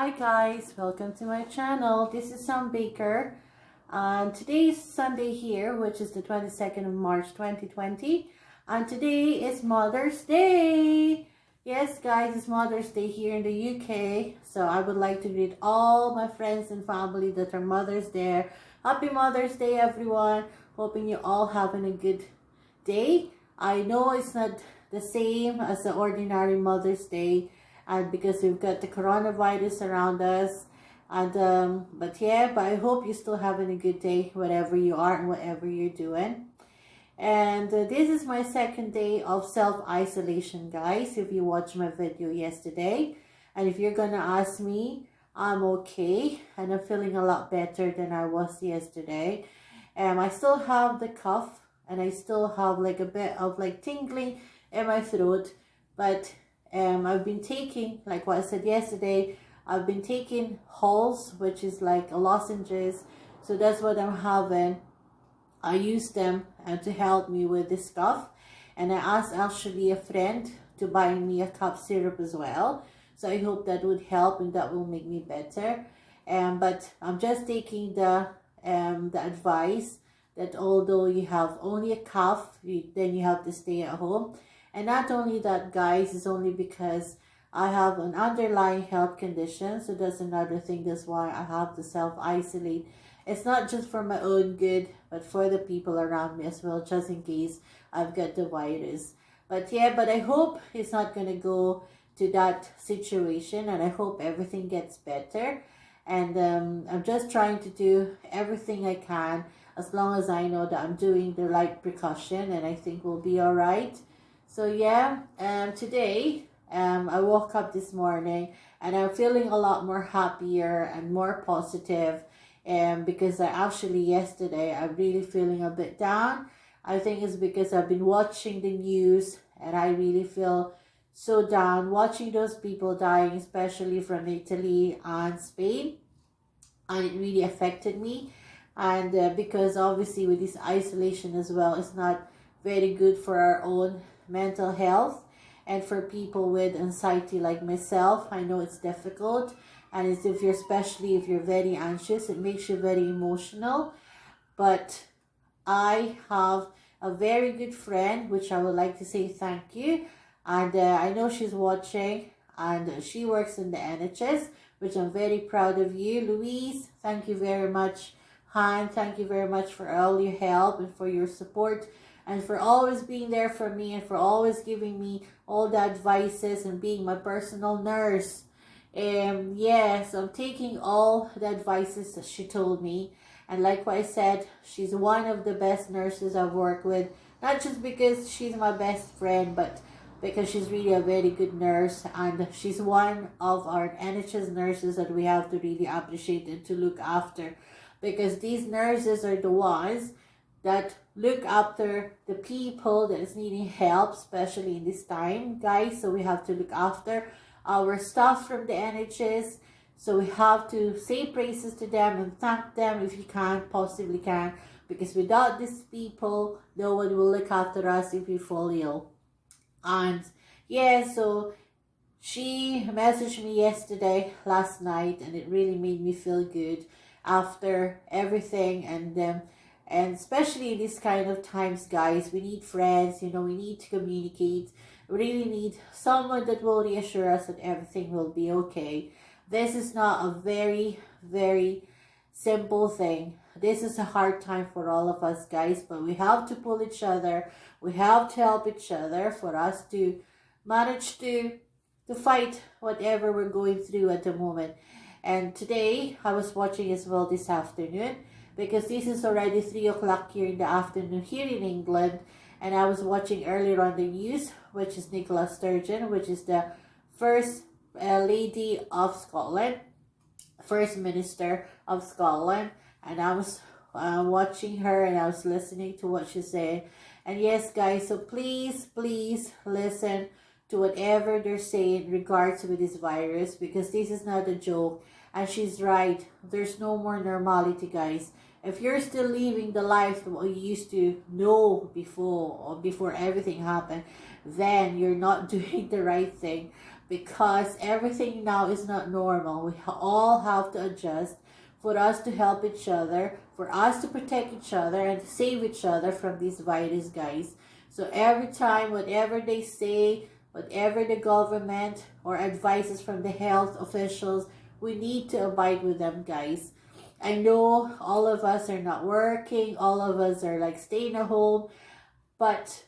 Hi guys, welcome to my channel. This is Sam Baker and today is Sunday here, which is the 22nd of March 2020, and today is Mother's Day. Yes guys, it's Mother's Day here in the UK, so I would like to greet all my friends and family that are mothers there. Happy Mother's Day everyone. Hoping you all having a good day. I know it's not the same as the ordinary Mother's Day, and because we've got the coronavirus around us, and but I hope you're still having a good day wherever you are and whatever you're doing. And this is my second day of self-isolation, guys, if you watched my video yesterday. And if you're gonna ask me, I'm okay and I'm feeling a lot better than I was yesterday. I still have the cough and I still have like a bit of like tingling in my throat, but I've been taking, like what I said yesterday, I've been taking Halls, which is like lozenges. So that's what I'm having. I use them to help me with this cough. And I asked actually a friend to buy me a cough syrup as well. So I hope that would help and that will make me better. But I'm just taking the advice that although you have only a cough, then you have to stay at home. And not only that, guys, it's only because I have an underlying health condition. So that's another thing. That's why I have to self-isolate. It's not just for my own good, but for the people around me as well, just in case I've got the virus. But I hope it's not going to go to that situation. And I hope everything gets better. And I'm just trying to do everything I can as long as I know that I'm doing the right precaution. And I think we'll be all right. So today I woke up this morning and I'm feeling a lot more happier and more positive, because yesterday I'm really feeling a bit down. I think it's because I've been watching the news and I really feel so down watching those people dying, especially from Italy and Spain, and it really affected me. And because obviously with this isolation as well, it's not very good for our own mental health, and for people with anxiety like myself, I know it's difficult, and it's especially if you're very anxious, it makes you very emotional. But I have a very good friend, which I would like to say thank you, and I know she's watching, and she works in the NHS, which I'm very proud of you, Louise. Thank you very much. Han, thank you very much for all your help and for your support, and for always being there for me, and for always giving me all the advices and being my personal nurse. So I'm taking all the advices that she told me. And like what I said, she's one of the best nurses I've worked with. Not just because she's my best friend, but because she's really a very good nurse. And she's one of our NHS nurses that we have to really appreciate and to look after. Because these nurses are the ones that look after the people that is needing help, especially in this time, guys. So we have to look after our staff from the NHS. So we have to say praises to them and thank them if you possibly can. Because without these people, no one will look after us if we fall ill. And so she messaged me last night, and it really made me feel good after everything. And especially in these kind of times, guys, we need friends, we need to communicate. We really need someone that will reassure us that everything will be okay. This is not a very, very simple thing. This is a hard time for all of us, guys, but we have to pull each other. We have to help each other for us to manage to fight whatever we're going through at the moment. And today, I was watching as well this afternoon, because this is already 3 o'clock here in the afternoon here in England. And I was watching earlier on the news, which is Nicola Sturgeon, which is the first lady of Scotland, first minister of Scotland. And I was watching her and I was listening to what she said. And yes, guys, so please listen to whatever they're saying in regards with this virus, because this is not a joke. And she's right. There's no more normality, guys. If you're still living the life that you used to know before, or before everything happened, then you're not doing the right thing. because everything now is not normal. We all have to adjust for us to help each other, for us to protect each other and to save each other from this virus, guys. So every time, whatever they say, whatever the government or advices from the health officials, we need to abide with them, guys. I know all of us are not working, all of us are like staying at home, but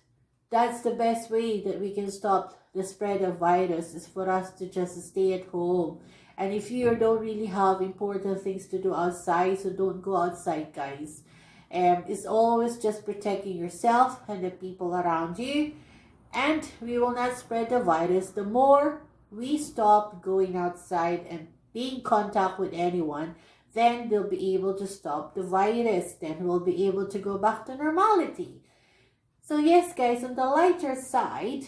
that's the best way that we can stop the spread of virus, is for us to just stay at home. And if you don't really have important things to do outside, so don't go outside, guys. It's always just protecting yourself and the people around you, and we will not spread the virus. The more we stop going outside and being in contact with anyone, then they'll be able to stop the virus. Then we'll be able to go back to normality. So yes, guys, on the lighter side,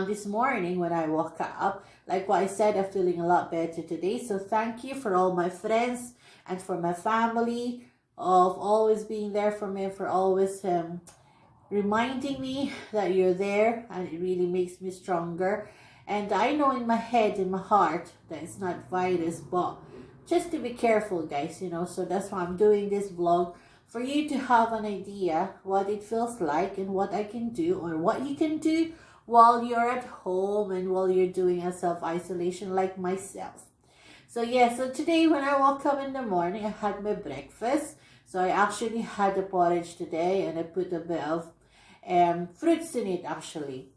this morning when I woke up, like what I said, I'm feeling a lot better today. So thank you for all my friends and for my family of always being there for me, for always reminding me that you're there, and it really makes me stronger. And I know in my head, in my heart, that it's not virus, but just to be careful, guys, so that's why I'm doing this vlog, for you to have an idea what it feels like and what I can do, or what you can do while you're at home and while you're doing a self-isolation like myself. So yeah, so today when I woke up in the morning, I had my breakfast. So I actually had a porridge today, and I put a bit of fruits in it actually,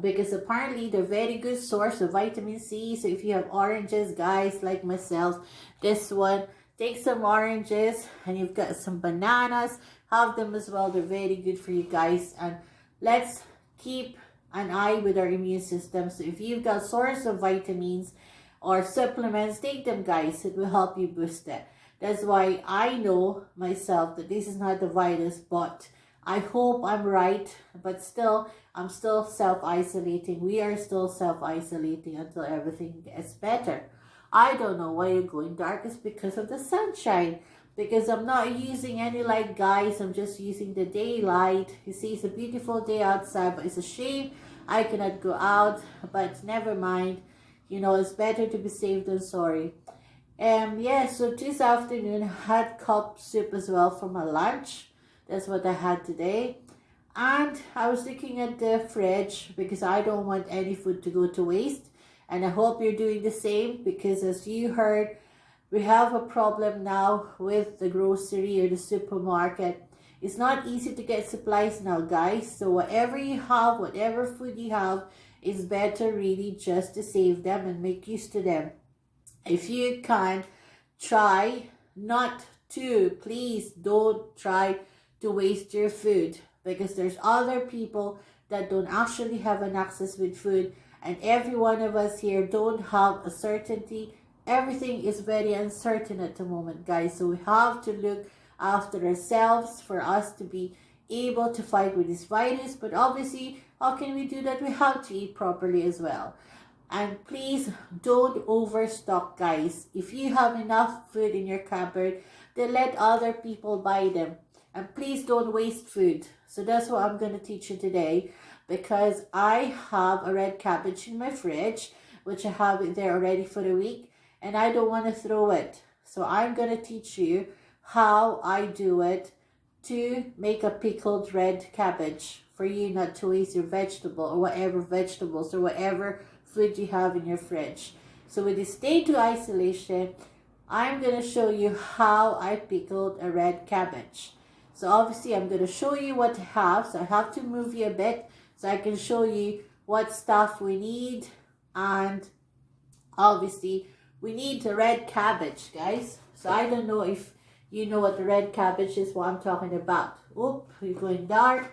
because apparently they're very good source of vitamin C. So if you have oranges, guys, like myself, this one, take some oranges, and you've got some bananas, have them as well. They're very good for you guys. And let's keep an eye with our immune system. So if you've got source of vitamins or supplements, take them, guys. It will help you boost it. That's why I know myself that this is not the virus, but I hope I'm right. But still, I'm still self-isolating. We are still self-isolating until everything gets better. I don't know why you're going dark. It's because of the sunshine. Because I'm not using any light, guys. I'm just using the daylight. You see, it's a beautiful day outside, but it's a shame I cannot go out. But never mind. It's better to be safe than sorry. Yeah, so this afternoon I had cup soup as well for my lunch. That's what I had today. And I was looking at the fridge because I don't want any food to go to waste. And I hope you're doing the same, because as you heard, we have a problem now with the grocery or the supermarket. It's not easy to get supplies now, guys. So whatever you have, whatever food you have, it's better really just to save them and make use to them. If you can, try not to, please don't try to waste your food, because there's other people that don't actually have an access with food, and every one of us here don't have a certainty. Everything is very uncertain at the moment, guys. So we have to look after ourselves for us to be able to fight with this virus. But obviously, how can we do that? We have to eat properly as well. And please don't overstock, guys. If you have enough food in your cupboard, then let other people buy them. And please don't waste food. So that's what I'm going to teach you today, because I have a red cabbage in my fridge, which I have it there already for a week, and I don't want to throw it. So I'm going to teach you how I do it to make a pickled red cabbage, for you not to waste your vegetable or whatever vegetables or whatever food you have in your fridge. So with this day to isolation, I'm going to show you how I pickled a red cabbage. So obviously I'm going to show you what I have. So I have to move you a bit so I can show you what stuff we need. And obviously we need the red cabbage, guys. So I don't know if you know what the red cabbage is, what I'm talking about. Oop, you're going dark.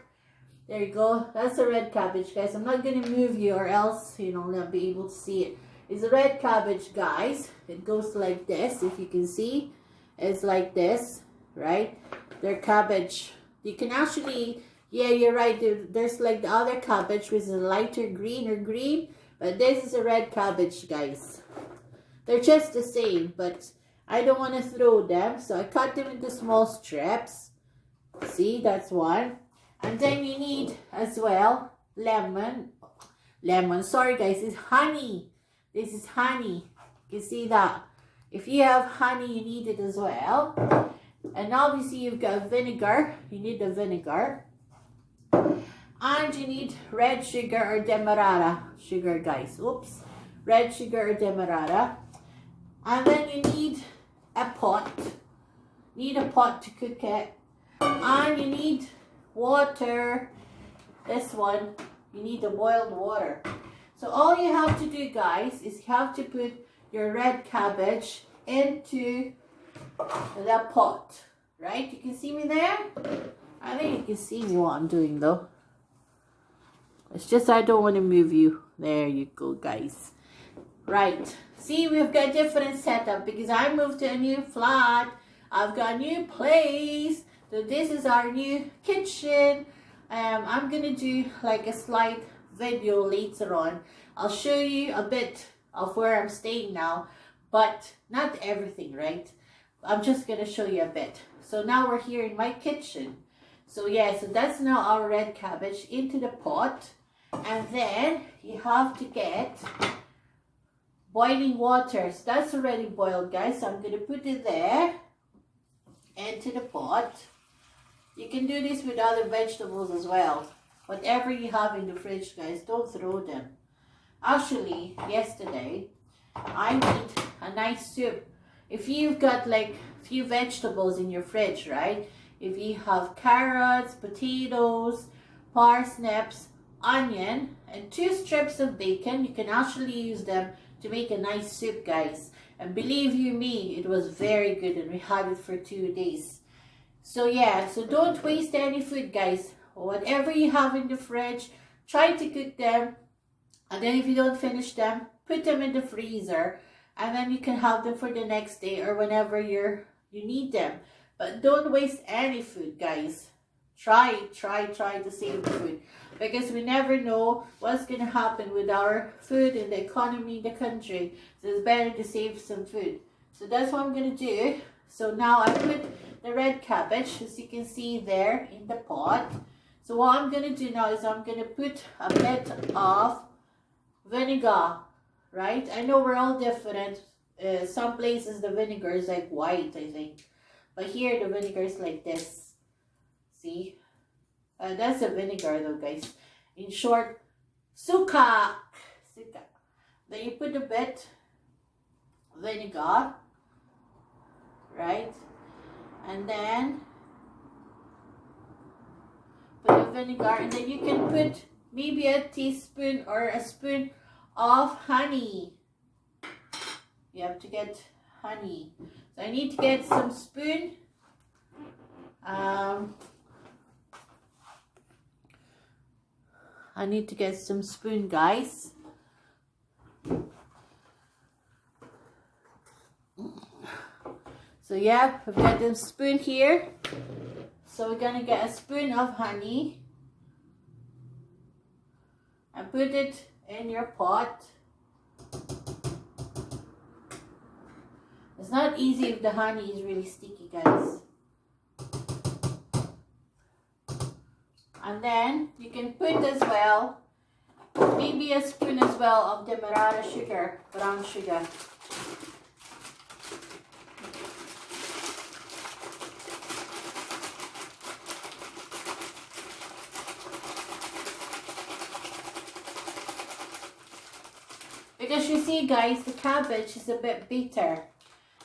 There you go. That's a red cabbage, guys. I'm not going to move you or else, you'll not be able to see it. It's a red cabbage, guys. It goes like this, if you can see. It's like this, right? They're cabbage. You can actually, yeah, you're right. There's like the other cabbage, which is a lighter green or green. But this is a red cabbage, guys. They're just the same, but I don't want to throw them. So I cut them into small strips. See, that's one. And then you need as well lemon lemon. Sorry guys, it's honey. This is honey. You see that? If you have honey, you need it as well. And obviously you've got vinegar. You need the vinegar. And you need red sugar or demerara sugar, guys. Oops. Red sugar or demerara. And then you need a pot. Need a pot to cook it. And you need water. This one, you need the boiled water. So all you have to do, guys, is you have to put your red cabbage into the pot. Right? You can see me there? I think you can see me what I'm doing though. It's just I don't want to move you. There you go, guys. Right. See, we've got different setup because I moved to a new flat. I've got a new place. So this is our new kitchen. I'm going to do like a slight video later on. I'll show you a bit of where I'm staying now. But not everything, right? I'm just going to show you a bit. So now we're here in my kitchen. So yeah, so that's now our red cabbage into the pot. And then you have to get boiling water. So that's already boiled, guys. So I'm going to put it there into the pot. You can do this with other vegetables as well. Whatever you have in the fridge, guys, don't throw them. Actually, yesterday, I made a nice soup. If you've got like a few vegetables in your fridge, right? If you have carrots, potatoes, parsnips, onion, and 2 strips of bacon, you can actually use them to make a nice soup, guys. And believe you me, it was very good and we had it for 2 days. So yeah, so don't waste any food, guys. Whatever you have in the fridge, try to cook them. And then if you don't finish them, put them in the freezer. And then you can have them for the next day or whenever you need them. But don't waste any food, guys. Try to save the food. Because we never know what's going to happen with our food and the economy in the country. So it's better to save some food. So that's what I'm going to do. So now I put the red cabbage, as you can see there, in the pot. So what I'm going to do now is I'm going to put a bit of vinegar, right? I know we're all different. Some places the vinegar is like white, I think. But here the vinegar is like this. See? That's a vinegar though, guys. In short, suka. Then you put a bit vinegar, right? And then put the vinegar, and then you can put maybe a teaspoon or a spoon of honey. You have to get honey. So I need to get some spoon. I need to get some spoon, guys. So yeah, we've got the spoon here. So we're gonna get a spoon of honey and put it in your pot. It's not easy if the honey is really sticky, guys. And then you can put as well, maybe a spoon as well of demerara sugar, brown sugar. Because you see, guys, the cabbage is a bit bitter.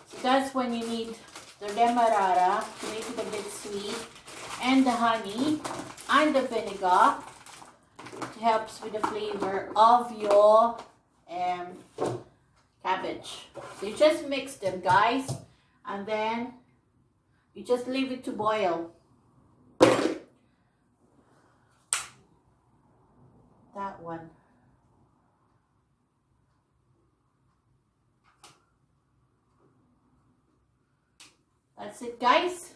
So that's when you need the demerara to make it a bit sweet, and the honey and the vinegar helps with the flavor of your cabbage. So you just mix them, guys, and then you just leave it to boil. That one. That's it, guys.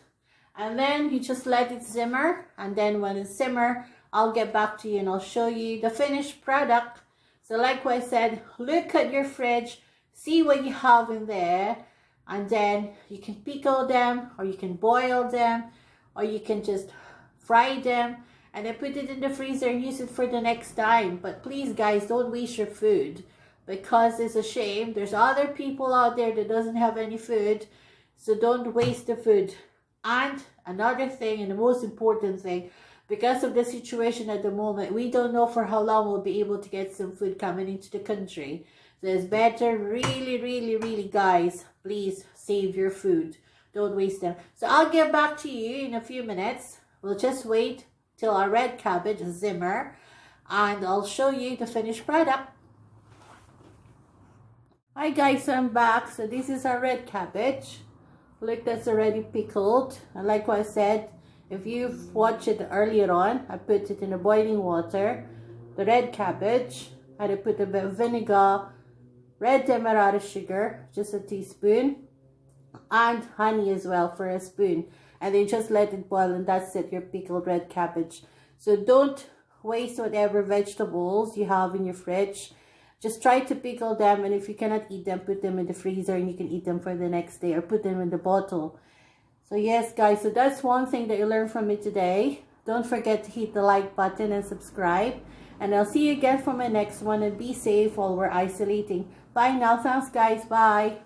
And then you just let it simmer, and then when it simmer, I'll get back to you and I'll show you the finished product. So like what I said, look at your fridge, see what you have in there, and then you can pickle them, or you can boil them, or you can just fry them, and then put it in the freezer and use it for the next time. But please guys, don't waste your food, because it's a shame. There's other people out there that doesn't have any food, so don't waste the food. And another thing, and the most important thing, because of the situation at the moment, we don't know for how long we'll be able to get some food coming into the country. So it's better, really guys, please save your food. Don't waste them. So I'll get back to you in a few minutes. We'll just wait till our red cabbage simmer, and I'll show you the finished product. Hi guys, I'm back. So this is our red cabbage. Look, that's already pickled. And like what I said, if you've watched it earlier on, I put it in the boiling water. The red cabbage, I had to put a bit of vinegar, red demerara sugar, just a teaspoon, and honey as well for a spoon. And then just let it boil, and that's it, your pickled red cabbage. So don't waste whatever vegetables you have in your fridge. Just try to pickle them, and if you cannot eat them, put them in the freezer and you can eat them for the next day, or put them in the bottle. So yes guys, so that's one thing that you learned from me today. Don't forget to hit the like button and subscribe. And I'll see you again for my next one, and be safe while we're isolating. Bye now. Thanks guys. Bye.